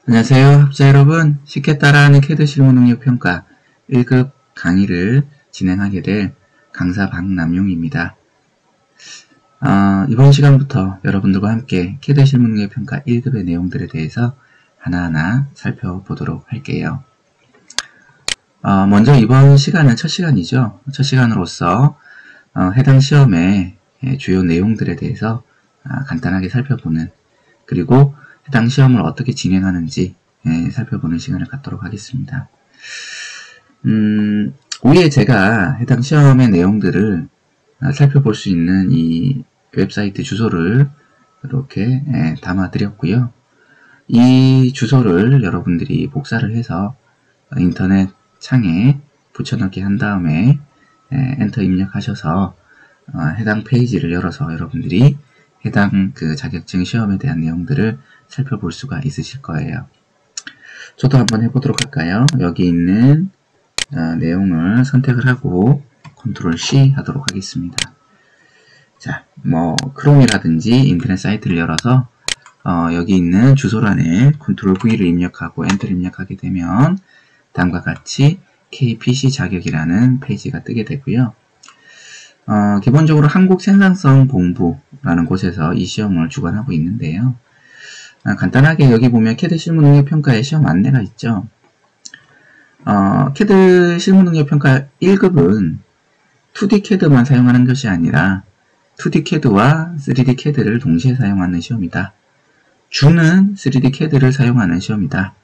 안녕하세요. 합자 여러분. 쉽게 따라하는 캐드 실무 능력 평가 1급 강의를 진행하게 될 강사 박남용입니다. 이번 시간부터 여러분들과 함께 캐드 실무 능력 평가 1급의 내용들에 대해서 하나하나 살펴보도록 할게요. 먼저 이번 시간은 첫 시간이죠. 첫 시간으로서 해당 시험의 주요 내용들에 대해서 간단하게 살펴보는, 그리고 해당 시험을 어떻게 진행하는지 살펴보는 시간을 갖도록 하겠습니다. 위에 제가 해당 시험의 내용들을 살펴볼 수 있는 이 웹사이트 주소를 이렇게 담아드렸고요. 이 주소를 여러분들이 복사를 해서 인터넷 창에 붙여넣기 한 다음에 엔터 입력하셔서 해당 페이지를 열어서 여러분들이 해당 그 자격증 시험에 대한 내용들을 살펴볼 수가 있으실 거예요. 저도 한번 해보도록 할까요? 여기 있는 내용을 선택을 하고 컨트롤 C 하도록 하겠습니다. 자, 크롬이라든지 인터넷 사이트를 열어서 여기 있는 주소란에 컨트롤 V를 입력하고 엔터를 입력하게 되면 다음과 같이 KPC 자격이라는 페이지가 뜨게 되고요. 기본적으로 한국생산성본부라는 곳에서 이 시험을 주관하고 있는데요. 간단하게 여기 보면 캐드 실무능력평가의 시험 안내가 있죠. 캐드 실무능력평가 1급은 2D CAD만 사용하는 것이 아니라 2D CAD와 3D CAD를 동시에 사용하는 시험이다. 주는 3D CAD를 사용하는 시험이다.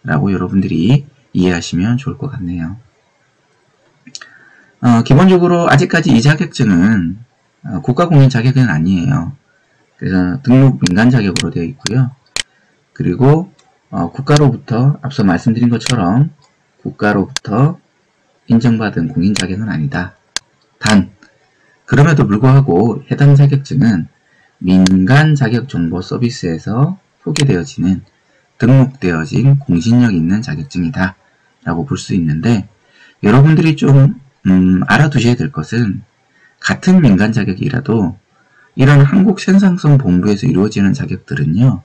라고 여러분들이 이해하시면 좋을 것 같네요. 기본적으로 아직까지 이 자격증은 국가공인 자격은 아니에요. 그래서 등록 민간 자격으로 되어 있고요. 그리고 국가로부터 앞서 말씀드린 것처럼 국가로부터 인정받은 공인 자격은 아니다. 단, 그럼에도 불구하고 해당 자격증은 민간 자격 정보 서비스에서 소개되어지는 등록되어진 공신력 있는 자격증이다 라고 볼 수 있는데, 여러분들이 좀 알아두셔야 될 것은 같은 민간 자격이라도 이런 한국생산성본부에서 이루어지는 자격들은요,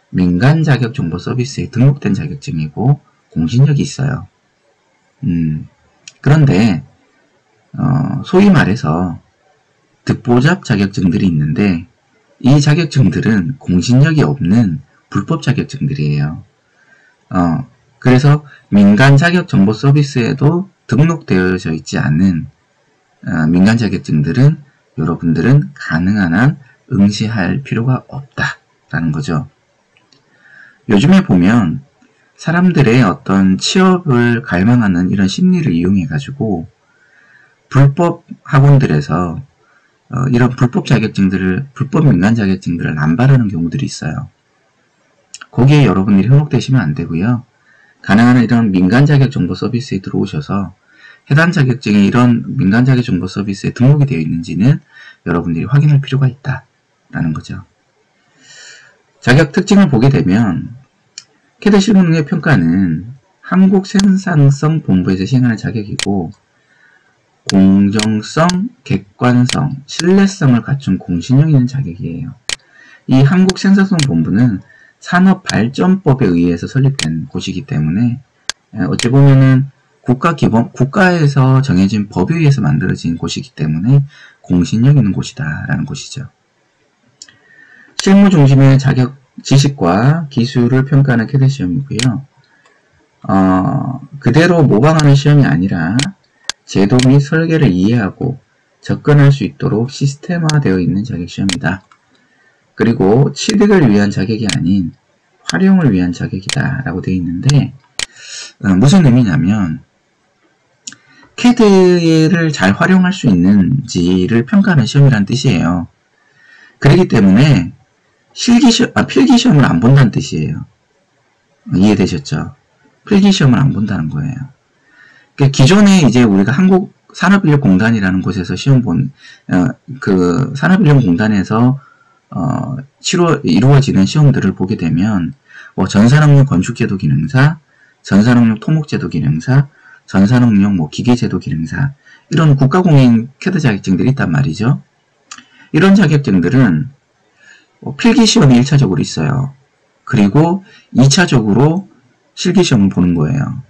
민간 자격 정보 서비스에 등록된 자격증이고 공신력이 있어요. 그런데 소위 말해서 듣보잡 자격증들이 있는데 이 자격증들은 공신력이 없는 불법 자격증들이에요. 그래서 민간 자격 정보 서비스에도 등록되어져 있지 않은 민간 자격증들은 여러분들은 가능한 한 응시할 필요가 없다라는 거죠. 요즘에 보면 사람들의 어떤 취업을 갈망하는 이런 심리를 이용해 가지고 불법 학원들에서 이런 불법 자격증들을, 불법 민간 자격증들을 남발하는 경우들이 있어요. 거기에 여러분들이 현혹되시면 안 되고요. 가능한 한 이런 민간 자격 정보 서비스에 들어오셔서 해당 자격증이 이런 민간 자격 정보 서비스에 등록이 되어 있는지는 여러분들이 확인할 필요가 있다라는 거죠. 자격 특징을 보게 되면 캐드 실무능력 평가는 한국생산성본부에서 시행하는 자격이고, 공정성, 객관성, 신뢰성을 갖춘 공신력 있는 자격이에요. 이 한국생산성본부는 산업발전법에 의해서 설립된 곳이기 때문에 어찌 보면은 국가에서 정해진 법에 의해서 만들어진 곳이기 때문에 공신력 있는 곳이다라는 곳이죠. 실무 중심의 자격 지식과 기술을 평가하는 캐드 시험이고요. 그대로 모방하는 시험이 아니라 제도 및 설계를 이해하고 접근할 수 있도록 시스템화되어 있는 자격 시험이다. 그리고 취득을 위한 자격이 아닌 활용을 위한 자격이다 라고 되어 있는데, 무슨 의미냐면 캐드를 잘 활용할 수 있는지를 평가하는 시험이라는 뜻이에요. 그렇기 때문에 필기시험을 안 본다는 뜻이에요. 이해되셨죠? 필기시험을 안 본다는 거예요. 기존에 이제 우리가 한국산업인력공단이라는 곳에서 시험 그 산업인력공단에서 이루어지는 시험들을 보게 되면 전산업용 건축제도 기능사, 전산업용 토목제도 기능사, 전산업용 기계제도 기능사, 이런 국가공인 캐드 자격증들이 있단 말이죠. 이런 자격증들은 필기시험이 1차적으로 있어요. 그리고 2차적으로 실기시험을 보는 거예요.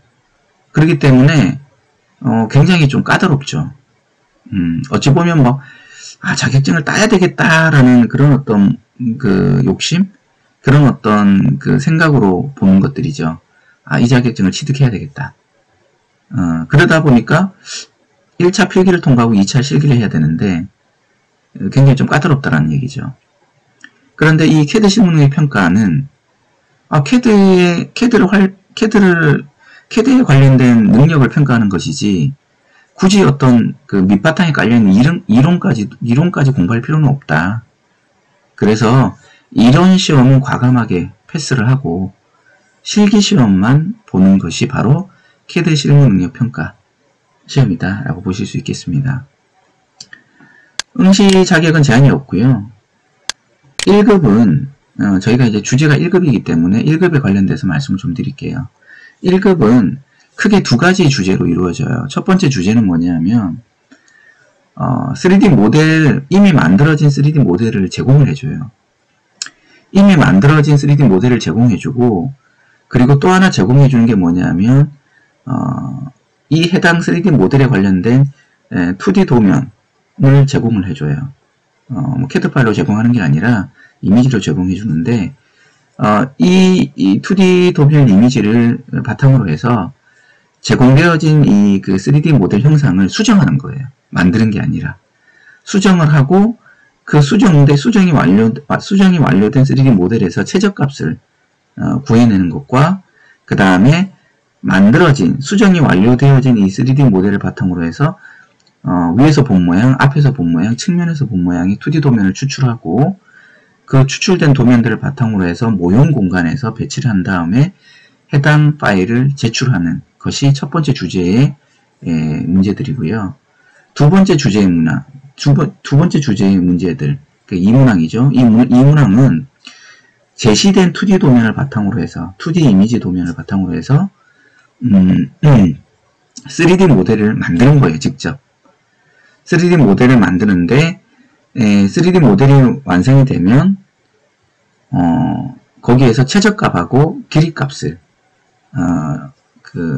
그렇기 때문에 굉장히 좀 까다롭죠. 어찌 보면 뭐 자격증을 따야 되겠다라는 그런 어떤 그 욕심, 그런 어떤 그 생각으로 보는 것들이죠. 이 자격증을 취득해야 되겠다. 그러다 보니까 1차 필기를 통과하고 2차 실기를 해야 되는데 굉장히 좀 까다롭다라는 얘기죠. 그런데 이 캐드 실무능력 평가는 캐드에 관련된 능력을 평가하는 것이지 굳이 어떤 그 밑바탕에 깔려있는 이론까지 공부할 필요는 없다. 그래서 이론 시험은 과감하게 패스를 하고 실기 시험만 보는 것이 바로 캐드 실무 능력 평가 시험이다 라고 보실 수 있겠습니다. 응시 자격은 제한이 없고요. 1급은 저희가 이제 주제가 1급이기 때문에 1급에 관련돼서 말씀을 좀 드릴게요. 1급은 크게 두 가지 주제로 이루어져요. 첫 번째 주제는 뭐냐면 3D 모델, 이미 만들어진 3D 모델을 제공을 해줘요. 이미 만들어진 3D 모델을 제공해주고, 그리고 또 하나 제공해주는 게 뭐냐면 이 해당 3D 모델에 관련된 2D 도면을 제공을 해줘요. 뭐 캐드 파일로 제공하는 게 아니라 이미지로 제공해 주는데 이 2D 도면 이미지를 바탕으로 해서 제공되어진 이 그 3D 모델 형상을 수정하는 거예요. 만드는 게 아니라 수정을 하고 그 수정이 완료된 3D 모델에서 최저값을 구해내는 것과 그 다음에 수정이 완료되어진 이 3D 모델을 바탕으로 해서 위에서 본 모양, 앞에서 본 모양, 측면에서 본 모양이 2D 도면을 추출하고 그 추출된 도면들을 바탕으로 해서 모형 공간에서 배치를 한 다음에 해당 파일을 제출하는 것이 첫 번째 주제의 문제들이고요. 두 번째 주제의 문제들, 그 이문항이죠. 이 문항은 제시된 2D 도면을 바탕으로 해서 2D 이미지 도면을 바탕으로 해서 3D 모델을 만드는 거예요. 직접 3D 모델을 만드는데 3D 모델이 완성이 되면 거기에서 최저값하고 길이값을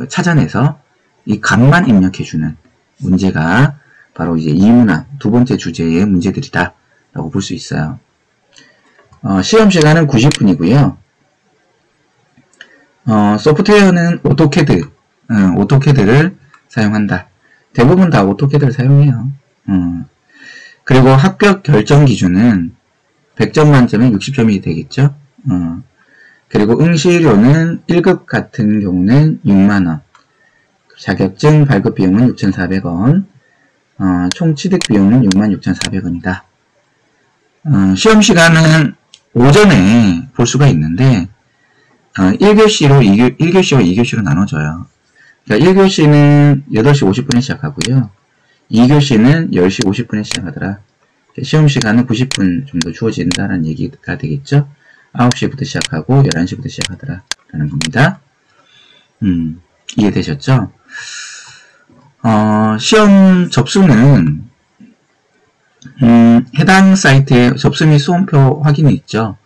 찾아내서 이 값만 입력해주는 문제가 바로 이제 이문항 두 번째 주제의 문제들이다 라고 볼 수 있어요. 시험 시간은 90분이고요. 소프트웨어는 오토캐드를 사용한다. 대부분 다 오토캐드를 사용해요. 그리고 합격 결정 기준은 100점 만점에 60점이 되겠죠. 그리고 응시료는 1급 같은 경우는 6만원, 자격증 발급 비용은 6,400원, 총 취득 비용은 66,400원이다. 시험 시간은 오전에 볼 수가 있는데 1교시와 2교시로 나눠져요. 그러니까 1교시는 8시 50분에 시작하고요. 2교시는 10시 50분에 시작하더라. 시험 시간은 90분 정도 주어진다는 얘기가 되겠죠. 9시부터 시작하고 11시부터 시작하더라 라는 겁니다. 이해되셨죠? 시험 접수는 해당 사이트에 접수 및 수험표 확인이 있죠.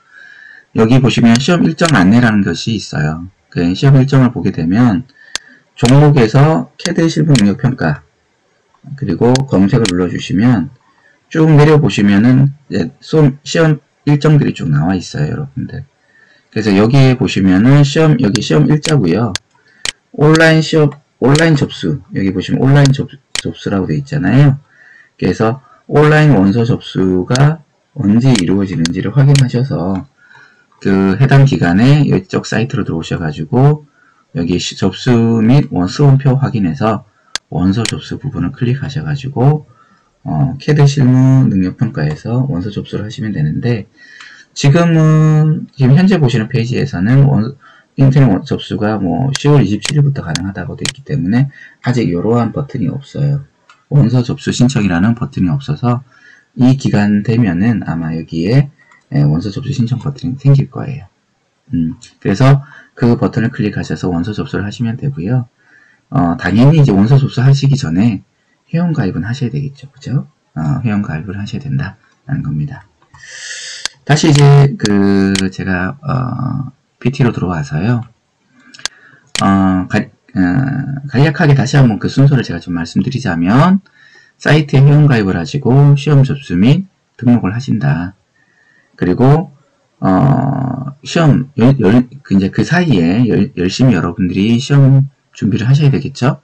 여기 보시면 시험 일정 안내라는 것이 있어요. 그 시험 일정을 보게 되면 종목에서 캐드 실무 능력 평가 그리고 검색을 눌러주시면 쭉 내려보시면은 시험 일정들이 쭉 나와 있어요, 여러분들. 그래서 여기에 보시면은 여기 시험 일자고요. 온라인 접수, 여기 보시면 온라인 접수라고 되어 있잖아요. 그래서 온라인 원서 접수가 언제 이루어지는지를 확인하셔서 그 해당 기간에 이쪽 사이트로 들어오셔가지고 여기 접수 및 수험표 확인해서 원서 접수 부분을 클릭하셔가지고 캐드 실무 능력 평가에서 원서 접수를 하시면 되는데 지금 현재 보시는 페이지에서는 인터넷 접수가 뭐 10월 27일부터 가능하다고 되어 있기 때문에 아직 이러한 버튼이 없어요. 원서 접수 신청이라는 버튼이 없어서 이 기간 되면은 아마 여기에 원서 접수 신청 버튼이 생길 거예요. 그래서 그 버튼을 클릭하셔서 원서 접수를 하시면 되고요. 당연히 이제 원서 접수 하시기 전에 회원 가입은 하셔야 되겠죠. 그죠? 회원 가입을 하셔야 된다라는 겁니다. 다시 이제 제가 PT로 들어와서요. 간략하게 다시 한번 그 순서를 제가 좀 말씀드리자면, 사이트에 회원가입을 하시고 시험 접수 및 등록을 하신다. 그리고 시험 이제 그 사이에 열심히 여러분들이 시험 준비를 하셔야 되겠죠.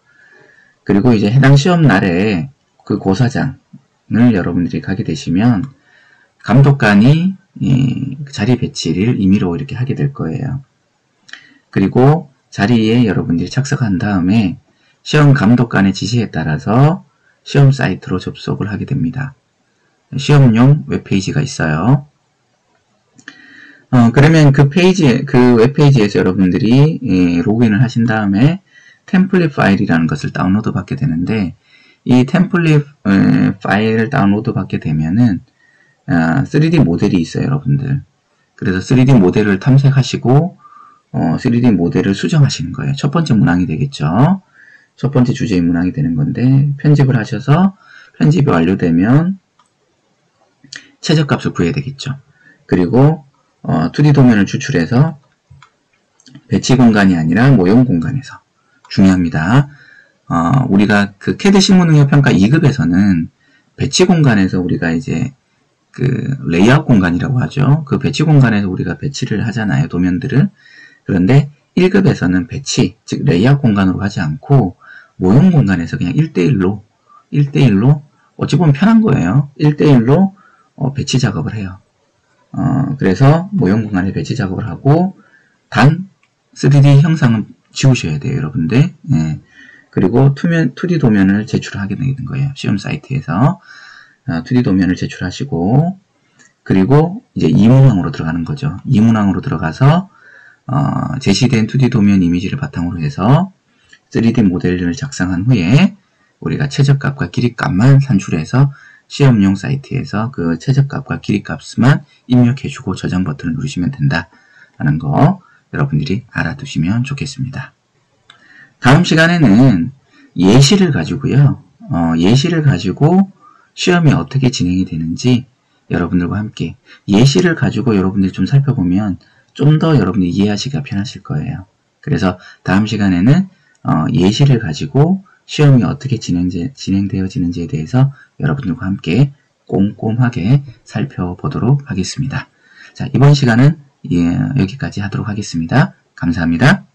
그리고 이제 해당 시험 날에 그 고사장을 여러분들이 가게 되시면 감독관이 자리 배치를 임의로 이렇게 하게 될 거예요. 그리고 자리에 여러분들이 착석한 다음에 시험 감독관의 지시에 따라서 시험 사이트로 접속을 하게 됩니다. 시험용 웹페이지가 있어요. 그러면 그 웹페이지에서 여러분들이 로그인을 하신 다음에 템플릿 파일이라는 것을 다운로드 받게 되는데, 이 템플릿 파일을 다운로드 받게 되면은 3D 모델이 있어요, 여러분들. 그래서 3D 모델을 탐색하시고 3D 모델을 수정하시는 거예요. 첫 번째 문항이 되겠죠. 첫 번째 주제의 문항이 되는 건데, 편집을 하셔서 편집이 완료되면 최저값을 구해야 되겠죠. 그리고 2D 도면을 추출해서 배치 공간이 아니라 모형 공간에서, 중요합니다. 우리가 그 캐드 실무능력평가 2급에서는 배치 공간에서 우리가 이제 그 레이아웃 공간이라고 하죠. 그 배치 공간에서 우리가 배치를 하잖아요, 도면들을. 그런데 1급에서는 배치, 즉 레이아웃 공간으로 하지 않고 모형 공간에서 그냥 1대1로 어찌 보면 편한 거예요. 1대1로 배치 작업을 해요. 그래서 모형 공간에 배치 작업을 하고 단 3D 형상은 지우셔야 돼요, 여러분들. 예. 그리고 2D 도면을 제출하게 되는 거예요, 시험 사이트에서. 2D 도면을 제출하시고, 그리고 이제 2문항으로 들어가는 거죠. 2문항으로 들어가서 제시된 2D 도면 이미지를 바탕으로 해서 3D 모델을 작성한 후에 우리가 최저값과 길이값만 산출해서 시험용 사이트에서 그 최저값과 길이값만 입력해주고 저장 버튼을 누르시면 된다라는 거 여러분들이 알아두시면 좋겠습니다. 다음 시간에는 예시를 가지고요. 예시를 가지고 시험이 어떻게 진행이 되는지 여러분들과 함께 예시를 가지고 여러분들이 좀 살펴보면 좀 더 여러분들이 이해하시기가 편하실 거예요. 그래서 다음 시간에는 예시를 가지고 시험이 어떻게 진행되어지는지에 대해서 여러분들과 함께 꼼꼼하게 살펴보도록 하겠습니다. 자, 이번 시간은 여기까지 하도록 하겠습니다. 감사합니다.